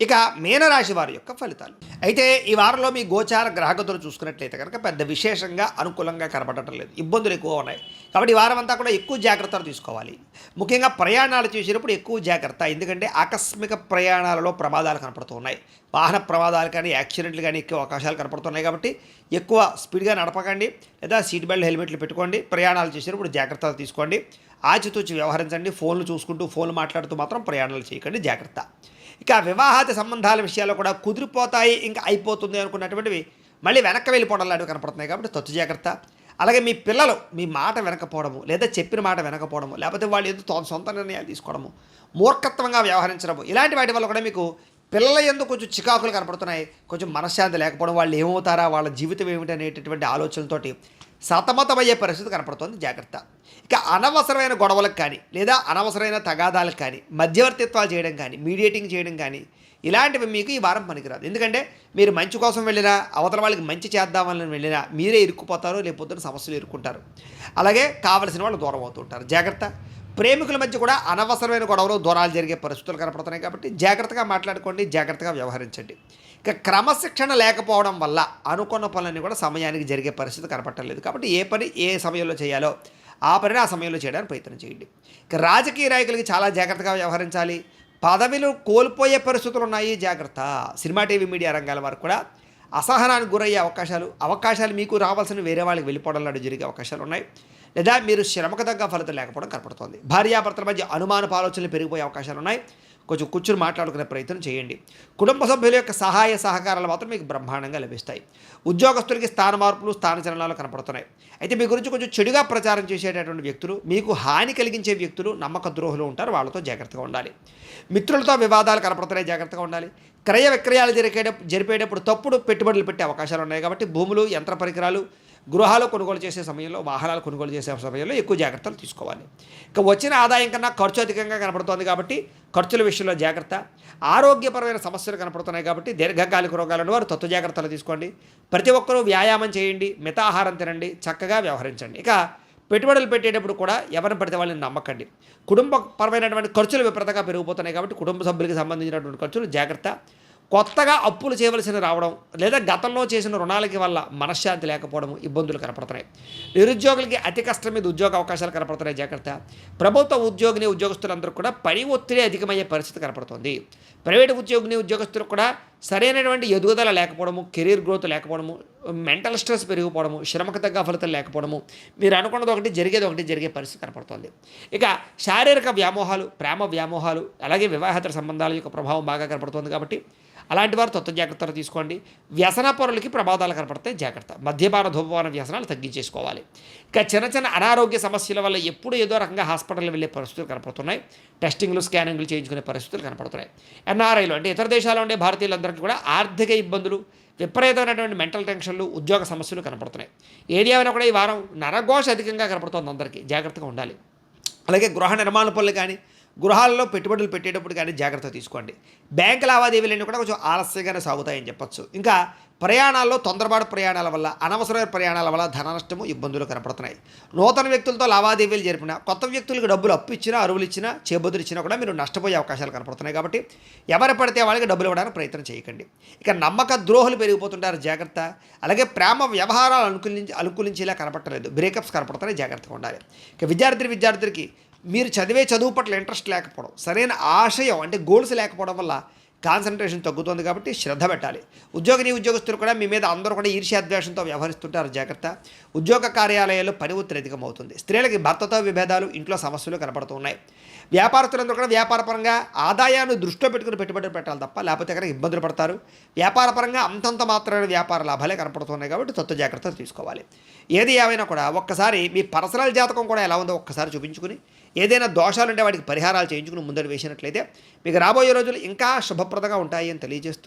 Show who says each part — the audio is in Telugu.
Speaker 1: ఇక మీనరాశి వారి యొక్క ఫలితాలు. అయితే ఈ వారంలో మీ గోచార గ్రహగతులు చూసుకున్నట్లయితే కనుక పెద్ద విశేషంగా అనుకూలంగా కనపడటం లేదు. ఇబ్బందులు ఎక్కువ ఉన్నాయి. కాబట్టి ఈ వారం అంతా కూడా ఎక్కువ జాగ్రత్తలు తీసుకోవాలి. ముఖ్యంగా ప్రయాణాలు చేసేటప్పుడు ఎక్కువ జాగ్రత్త. ఎందుకంటే ఆకస్మిక ప్రయాణాలలో ప్రమాదాలు కనపడుతూ ఉన్నాయి. వాహన ప్రమాదాలు కానీ యాక్సిడెంట్లు కానీ ఎక్కువ అవకాశాలు కనపడుతున్నాయి. కాబట్టి ఎక్కువ స్పీడ్గా నడపకండి, లేదా సీట్ బెల్ట్ హెల్మెట్లు పెట్టుకోండి. ప్రయాణాలు చేసేటప్పుడు జాగ్రత్తలు తీసుకోండి. ఆచితూచి వ్యవహరించండి. ఫోన్లు చూసుకుంటూ ఫోన్లు మాట్లాడుతూ మాత్రం ప్రయాణాలు చేయకండి, జాగ్రత్త. ఇక వివాహాది సంబంధాల విషయాల్లో కూడా కుదిరిపోతాయి, ఇంకా అయిపోతుంది అనుకున్నటువంటివి మళ్ళీ వెనక్కి వెళ్ళిపోవడం లాంటివి కనపడుతున్నాయి. కాబట్టి తొత్తు జాగ్రత్త. అలాగే మీ పిల్లలు మీ మాట వెనకపోవడము, లేదా చెప్పిన మాట వెనకపోవడము, లేకపోతే వాళ్ళు ఏదో సొంత నిర్ణయాలు తీసుకోవడము, మూర్ఖత్వంగా వ్యవహరించడము, ఇలాంటి వాటి వల్ల కూడా మీకు పిల్లల యందు కొంచెం చికాకులు కనపడుతున్నాయి. కొంచెం మనశ్శాంతి లేకపోవడం, వాళ్ళు ఏమవుతారా, వాళ్ళ జీవితం ఏమిటి అనేటటువంటి ఆలోచనలతోటి సతమతమయ్యే పరిస్థితి కనపడుతోంది, జాగ్రత్త. ఇక అనవసరమైన గొడవలకు కానీ, లేదా అనవసరమైన తగాదాలకు కానీ, మధ్యవర్తిత్వాలు చేయడం కానీ, మీడియేటింగ్ చేయడం కానీ, ఇలాంటివి మీకు ఈ వారం పనికిరాదు. ఎందుకంటే మీరు మంచి కోసం వెళ్ళినా, అవతల వాళ్ళకి మంచి చేద్దామని వెళ్ళినా మీరే ఇరుక్కుపోతారు, లేకపోతే సమస్యలు ఇరుక్కుంటారు. అలాగే కావలసిన వాళ్ళు దూరం అవుతుంటారు, జాగ్రత్త. ప్రేమికుల మధ్య కూడా అనవసరమైన గొడవలు, దూరాలు జరిగే పరిస్థితులు కనపడుతున్నాయి. కాబట్టి జాగ్రత్తగా మాట్లాడుకోండి, జాగ్రత్తగా వ్యవహరించండి. ఇక క్రమశిక్షణ లేకపోవడం వల్ల అనుకున్న పనులన్నీ కూడా సమయానికి జరిగే పరిస్థితి కనపట్టలేదు. కాబట్టి ఏ పని ఏ సమయంలో చేయాలో ఆ పనిని ఆ సమయంలో చేయడానికి ప్రయత్నం చేయండి. ఇక రాజకీయ నాయకులకి చాలా జాగ్రత్తగా వ్యవహరించాలి. పదవిలు కోల్పోయే పరిస్థితులు ఉన్నాయి, జాగ్రత్త. సినిమా, టీవీ, మీడియా రంగాల వారు కూడా అసహనానికి గురయ్యే అవకాశాలు మీకు రావాల్సిన వేరే వాళ్ళకి వెళ్ళిపోవడం లాంటి జరిగే అవకాశాలు ఉన్నాయి. లేదా మీరు శ్రమకు తగ్గ ఫలితం లేకపోవడం కనపడుతోంది. భార్యాభర్తల మధ్య అనుమానపు ఆలోచనలు పెరిగిపోయే అవకాశాలు ఉన్నాయి. కొంచెం కూర్చుని మాట్లాడుకునే ప్రయత్నం చేయండి. కుటుంబ సభ్యుల యొక్క సహాయ సహకారాలు మాత్రం మీకు బ్రహ్మాండంగా లభిస్తాయి. ఉద్యోగస్తులకి స్థాన మార్పులు, స్థానచలనాలు కనపడుతున్నాయి. అయితే మీ గురించి కొంచెం చెడుగా ప్రచారం చేసేటటువంటి వ్యక్తులు, మీకు హాని కలిగించే వ్యక్తులు, నమ్మక ద్రోహులు ఉంటారు. వాళ్ళతో జాగ్రత్తగా ఉండాలి. మిత్రులతో వివాదాలు కనపడుతున్నాయి, జాగ్రత్తగా ఉండాలి. క్రయ విక్రయాలు జరిపేటప్పుడు తప్పుడు పెట్టుబడులు పెట్టే అవకాశాలు ఉన్నాయి. కాబట్టి భూములు, యంత్ర పరికరాలు, గృహాలు కొనుగోలు చేసే సమయంలో, వాహనాలు కొనుగోలు చేసే సమయంలో ఎక్కువ జాగ్రత్తలు తీసుకోవాలి. ఇక వచ్చిన ఆదాయం కన్నా ఖర్చు అధికంగా కనపడుతోంది. కాబట్టి ఖర్చుల విషయంలో జాగ్రత్త. ఆరోగ్యపరమైన సమస్యలు కనపడుతున్నాయి. కాబట్టి దీర్ఘకాలిక రోగాలను వారు తత్వ జాగ్రత్తలు తీసుకోండి. ప్రతి ఒక్కరూ వ్యాయామం చేయండి, మితాహారం తినండి, చక్కగా వ్యవహరించండి. ఇక పెట్టుబడులు పెట్టేటప్పుడు కూడా ఎవరిని పడితే వాళ్ళని నమ్మకండి. కుటుంబపరమైనటువంటి ఖర్చులు విపరీతంగా పెరిగిపోతున్నాయి. కాబట్టి కుటుంబ సభ్యులకి సంబంధించినటువంటి ఖర్చులు జాగ్రత్త. కొత్తగా అప్పులు చేయవలసిన రావడం, లేదా గతంలో చేసిన రుణాలకి వల్ల మనశ్శాంతి లేకపోవడం, ఇబ్బందులు కనపడుతున్నాయి. నిరుద్యోగులకి అతి కష్టం మీద ఉద్యోగ అవకాశాలు కనపడుతున్నాయి, జాగ్రత్త. ప్రభుత్వ ఉద్యోగులందరూ కూడా పని ఒత్తిడి అధికమయ్యే పరిస్థితి కనపడుతుంది. ప్రైవేటు ఉద్యోగస్తులకు కూడా సరైనటువంటి ఎదుగుదల లేకపోవడము, కెరీర్ గ్రోత్ లేకపోవడము, మెంటల్ స్ట్రెస్ పెరిగిపోవడము, శ్రమకు తగ్గ ఫలితం లేకపోవడము, మీరు అనుకున్నది ఒకటి జరిగే పరిస్థితి కనపడుతుంది. ఇక శారీరక వ్యామోహాలు, ప్రేమ వ్యామోహాలు, అలాగే వివాహేతర సంబంధాల యొక్క ప్రభావం బాగా కనపడుతుంది. కాబట్టి అలాంటి వారు తత్వ జాగ్రత్తలు తీసుకోండి. వ్యసన పరులకి ప్రమాదాలు కనపడతాయి, జాగ్రత్త. మద్యపాన, ధూమపాన వ్యసనాలు తగ్గించేసుకోవాలి. ఇక చిన్న అనారోగ్య సమస్యల వల్ల ఎప్పుడు ఏదో రకంగా హాస్పిటల్కి వెళ్ళే పరిస్థితులు కనపడుతున్నాయి. టెస్టింగ్లు, స్కానింగ్లు చేయించుకునే పరిస్థితులు కనపడుతున్నాయి. ఎన్ఆర్ఐలు అంటే ఇతర దేశాల్లో ఉండే భారతీయులందరికీ కూడా ఆర్థిక ఇబ్బందులు, విపరీతమైనటువంటి మెంటల్ టెన్షన్లు, ఉద్యోగ సమస్యలు కనపడుతున్నాయి. ఏది అయినా కూడా ఈ వారం నరఘోష అధికంగా కనపడుతుంది, అందరికీ జాగ్రత్తగా ఉండాలి. అలాగే గృహ నిర్మాణ పనులు కానీ, గృహాలలో పెట్టుబడులు పెట్టేటప్పుడు కానీ జాగ్రత్త తీసుకోండి. బ్యాంకు లావాదేవీలన్నీ కూడా కొంచెం ఆలస్యంగానే సాగుతాయని చెప్పొచ్చు. ఇంకా ప్రయాణాల్లో తొందరపాటు ప్రయాణాల వల్ల, అనవసరమైన ప్రయాణాల వల్ల ధన నష్టము, ఇబ్బందులు కనపడుతున్నాయి. నూతన వ్యక్తులతో లావాదేవీలు జరిపినా, కొత్త వ్యక్తులకు డబ్బులు అప్పు ఇచ్చినా, అరువులు ఇచ్చినా, చేబుదులు ఇచ్చినా కూడా మీరు నష్టపోయే అవకాశాలు కనపడుతున్నాయి. కాబట్టి ఎవరు పడితే వాళ్ళకి డబ్బులు ఇవ్వడానికి ప్రయత్నం చేయకండి. ఇక నమ్మక ద్రోహులు పెరిగిపోతుంటారు, జాగ్రత్త. అలాగే ప్రేమ వ్యవహారాలు అనుకూలించేలా కనపడలేదు, బ్రేకప్స్ కనపడుతున్నాయి, జాగ్రత్తగా ఉండాలి. ఇక విద్యార్థులకి మీరు చదివే చదువు పట్ల ఇంట్రెస్ట్ లేకపోవడం, సరైన ఆశయం అంటే గోల్స్ లేకపోవడం వల్ల కాన్సన్ట్రేషన్ తగ్గుతుంది. కాబట్టి శ్రద్ధ పెట్టాలి. ఉద్యోగస్తులు కూడా మీ మీద అందరూ కూడా ఈర్ష్యాద్వేషంతో వ్యవహరిస్తుంటారు, జాగ్రత్త. ఉద్యోగ కార్యాలయాల్లో పని ఒత్తిడి అధికమవుతుంది. స్త్రీలకి భర్తతో విభేదాలు, ఇంట్లో సమస్యలు కనపడుతున్నాయి. వ్యాపారస్తులందరూ కూడా వ్యాపారపరంగా ఆదాయాన్ని దృష్టిలో పెట్టుకుని పెట్టుబడి పెట్టాలి తప్ప, లేకపోతే అక్కడ ఇబ్బందులు పడతారు. వ్యాపారపరంగా అంతంత మాత్రమే వ్యాపార లాభాలే కనపడుతున్నాయి. కాబట్టి తత్వ జాగ్రత్తలు తీసుకోవాలి. ఏది ఏమైనా కూడా ఒక్కసారి మీ పర్సనల్ జాతకం కూడా ఎలా ఉందో ఒక్కసారి చూపించుకుని, ఏదైనా దోషాలుంటే వాటికి పరిహారాలు చేయించుకుని ముందడు వేసినట్లయితే మీకు రాబోయే రోజులు ఇంకా శుభప్రదంగా ఉంటాయి అని తెలియజేస్తూ